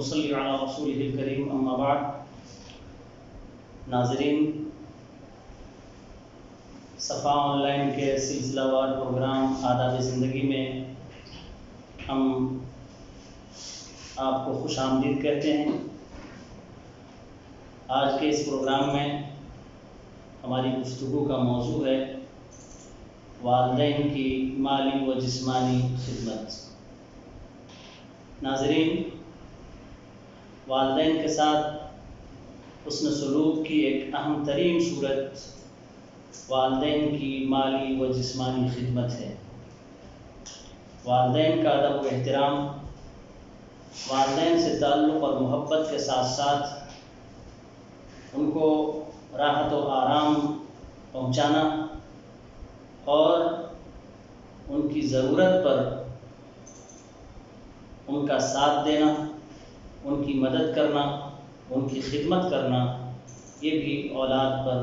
ونصلي على رسوله الكريم اما بعد. ناظرین، صفا آن لائن کے سلسلہ وار پروگرام آداب زندگی میں ہم آپ کو خوش آمدید کہتے ہیں. آج کے اس پروگرام میں ہماری گفتگو کا موضوع ہے والدین کی مالی و جسمانی خدمت. ناظرین، والدین کے ساتھ حسن سلوک کی ایک اہم ترین صورت والدین کی مالی و جسمانی خدمت ہے. والدین کا ادب و احترام، والدین سے تعلق اور محبت کے ساتھ ساتھ ان کو راحت و آرام پہنچانا اور ان کی ضرورت پر ان کا ساتھ دینا، ان کی مدد کرنا، ان کی خدمت کرنا، یہ بھی اولاد پر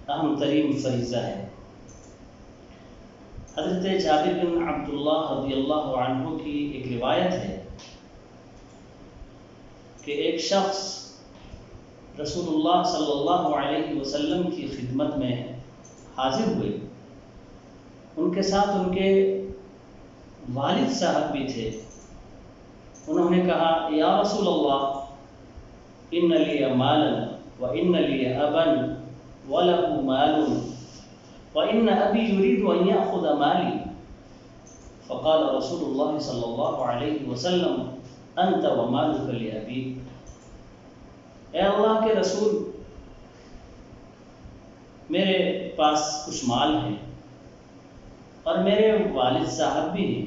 اہم ترین فریضہ ہے. حضرت جابر بن عبداللہ رضی اللہ عنہ کی ایک روایت ہے کہ ایک شخص رسول اللہ صلی اللہ علیہ وسلم کی خدمت میں حاضر ہوئے. ان کے ساتھ ان کے والد صاحب بھی تھے. انہوں نے کہا، یا رسول اللہ، ان لی مالا و ان لی ابا وله مال وان ابی یرید ان یاخذ مالی. فقال رسول اللہ صلی اللہ علیہ وسلم، انت ومالک لابیک. اے اللہ کے رسول، میرے پاس کچھ مال ہے اور میرے والد صاحب بھی ہیں،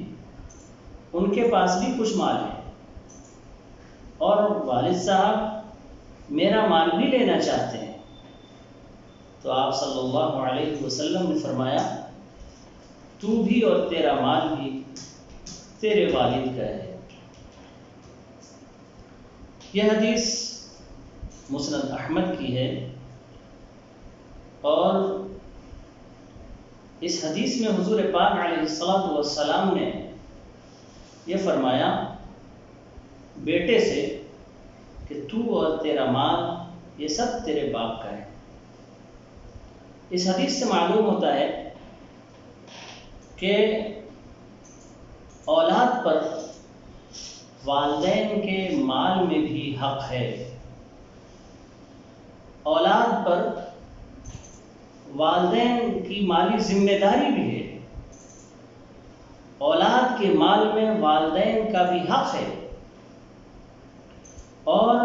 ان کے پاس بھی کچھ مال ہے اور والد صاحب میرا مال بھی لینا چاہتے ہیں. تو آپ صلی اللہ علیہ وسلم نے فرمایا، تو بھی اور تیرا مال بھی تیرے والد کا ہے. یہ حدیث مسند احمد کی ہے اور اس حدیث میں حضور پاک علیہ الصلوۃ والسلام نے یہ فرمایا بیٹے سے کہ تو اور تیرا مال یہ سب تیرے باپ کا ہے. اس حدیث سے معلوم ہوتا ہے کہ اولاد پر والدین کے مال میں بھی حق ہے. اولاد پر والدین کی مالی ذمہ داری بھی ہے. اولاد کے مال میں والدین کا بھی حق ہے اور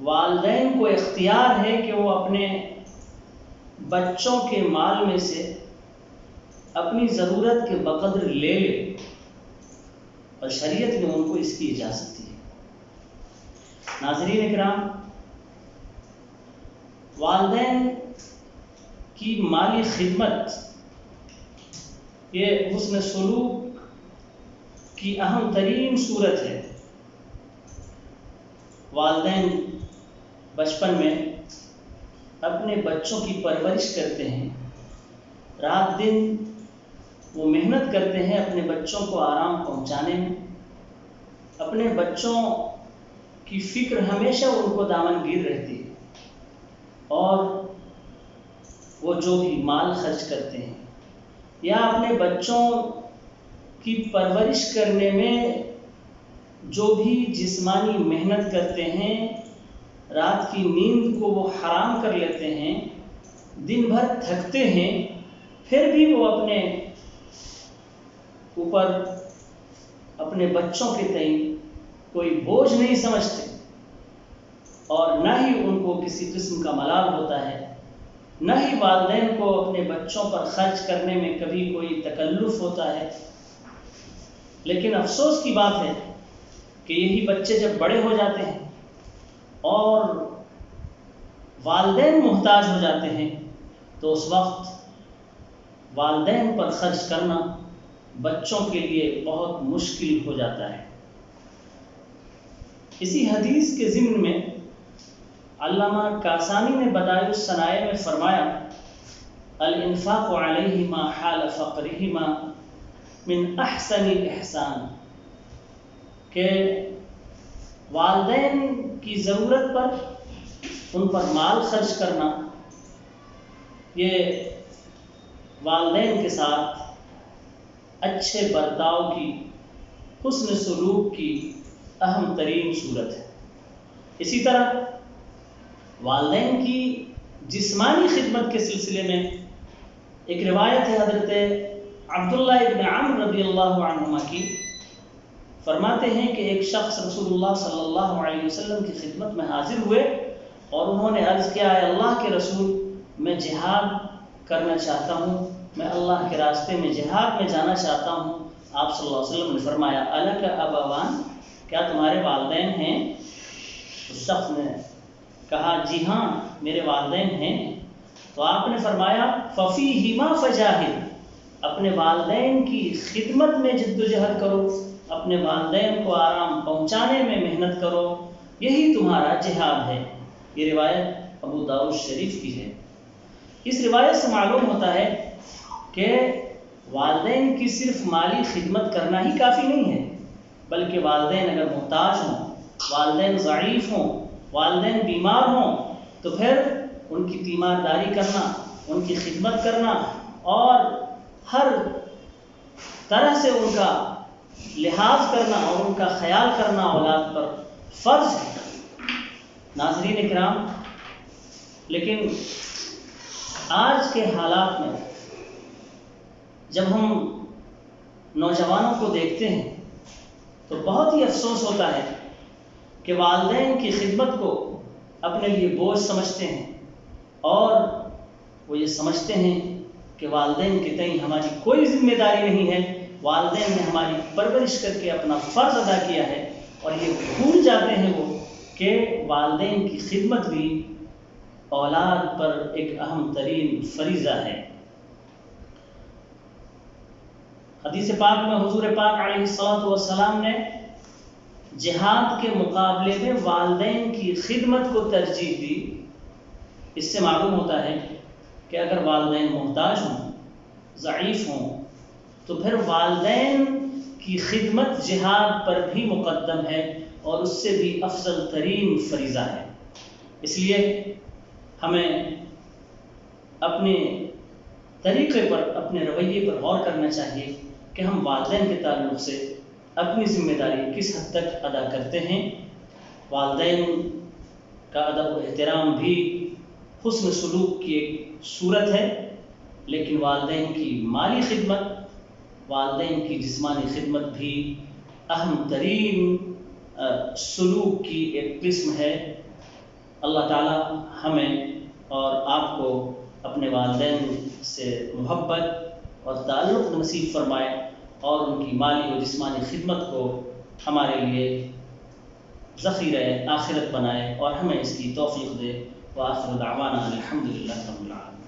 والدین کو اختیار ہے کہ وہ اپنے بچوں کے مال میں سے اپنی ضرورت کے بقدر لے لے، اور شریعت نے ان کو اس کی اجازت دی ہے. ناظرین اکرام، والدین کی مالی خدمت یہ حسن سلوک کی اہم ترین صورت ہے. والدین بچپن میں اپنے بچوں کی پرورش کرتے ہیں، رات دن وہ محنت کرتے ہیں اپنے بچوں کو آرام پہنچانے میں. اپنے بچوں کی فکر ہمیشہ ان کو دامنگیر رہتی ہے اور وہ جو بھی مال خرچ کرتے ہیں یا اپنے بچوں کی پرورش کرنے میں جو بھی جسمانی محنت کرتے ہیں، رات کی نیند کو وہ حرام کر لیتے ہیں، دن بھر تھکتے ہیں، پھر بھی وہ اپنے اوپر اپنے بچوں کے تئیں کوئی بوجھ نہیں سمجھتے اور نہ ہی ان کو کسی قسم کا ملال ہوتا ہے، نہ ہی والدین کو اپنے بچوں پر خرچ کرنے میں کبھی کوئی تکلف ہوتا ہے. لیکن افسوس کی بات ہے کہ یہی بچے جب بڑے ہو جاتے ہیں اور والدین محتاج ہو جاتے ہیں تو اس وقت والدین پر خرچ کرنا بچوں کے لیے بہت مشکل ہو جاتا ہے. اسی حدیث کے ضمن میں علامہ کاسانی نے بدائع الصنائع میں فرمایا، الانفاق علیہما حال فقرہما من احسن الاحسان. کہ والدین کی ضرورت پر ان پر مال خرچ کرنا یہ والدین کے ساتھ اچھے برتاؤ کی، حسن سلوک کی اہم ترین صورت ہے۔ اسی طرح والدین کی جسمانی خدمت کے سلسلے میں ایک روایت ہے حضرت عبداللہ ابن عمرو رضی اللہ عنہما کی، فرماتے ہیں کہ ایک شخص رسول اللہ صلی اللہ علیہ وسلم کی خدمت میں حاضر ہوئے اور انہوں نے عرض کیا، اے اللہ کے رسول، میں جہاد کرنا چاہتا ہوں، میں اللہ کے راستے میں جہاد میں جانا چاہتا ہوں۔ آپ صلی اللہ علیہ وسلم نے فرمایا، الک ابوان، کیا تمہارے والدین ہیں؟ اس شخص نے کہا، جی ہاں میرے والدین ہیں۔ تو آپ نے فرمایا، ففیہما فجاہد، اپنے والدین کی خدمت میں جدوجہد کرو، اپنے والدین کو آرام پہنچانے میں محنت کرو، یہی تمہارا جہاد ہے۔ یہ روایت ابو داؤد شریف کی ہے۔ اس روایت سے معلوم ہوتا ہے کہ والدین کی صرف مالی خدمت کرنا ہی کافی نہیں ہے، بلکہ والدین اگر محتاج ہوں، والدین ضعیف ہوں، والدین بیمار ہوں، تو پھر ان کی تیمارداری کرنا، ان کی خدمت کرنا اور ہر طرح سے ان کا لحاظ کرنا اور ان کا خیال کرنا اولاد پر فرض ہے۔ ناظرین کرام، لیکن آج کے حالات میں جب ہم نوجوانوں کو دیکھتے ہیں تو بہت ہی افسوس ہوتا ہے کہ والدین کی خدمت کو اپنے لیے بوجھ سمجھتے ہیں، اور وہ یہ سمجھتے ہیں کہ والدین کے تئیں ہماری کوئی ذمہ داری نہیں ہے، والدین نے ہماری پرورش کر کے اپنا فرض ادا کیا ہے، اور یہ بھول جاتے ہیں وہ کہ والدین کی خدمت بھی اولاد پر ایک اہم ترین فریضہ ہے۔ حدیث پاک میں حضور پاک علیہ الصلوۃ والسلام نے جہاد کے مقابلے میں والدین کی خدمت کو ترجیح دی۔ اس سے معلوم ہوتا ہے کہ اگر والدین محتاج ہوں، ضعیف ہوں، تو پھر والدین کی خدمت جہاد پر بھی مقدم ہے اور اس سے بھی افضل ترین فریضہ ہے۔ اس لیے ہمیں اپنے طریقے پر، اپنے رویے پر غور کرنا چاہیے کہ ہم والدین کے تعلق سے اپنی ذمہ داری کس حد تک ادا کرتے ہیں۔ والدین کا ادب و احترام بھی حسن سلوک کی ایک صورت ہے، لیکن والدین کی مالی خدمت، والدین کی جسمانی خدمت بھی اہم ترین سلوک کی ایک قسم ہے۔ اللہ تعالی ہمیں اور آپ کو اپنے والدین سے محبت اور تعلق نصیب فرمائے، اور ان کی مالی و جسمانی خدمت کو ہمارے لیے ذخیرہ آخرت بنائے، اور ہمیں اس کی توفیق دے۔ وآخر دعوانا الحمدللہ رب العالمین۔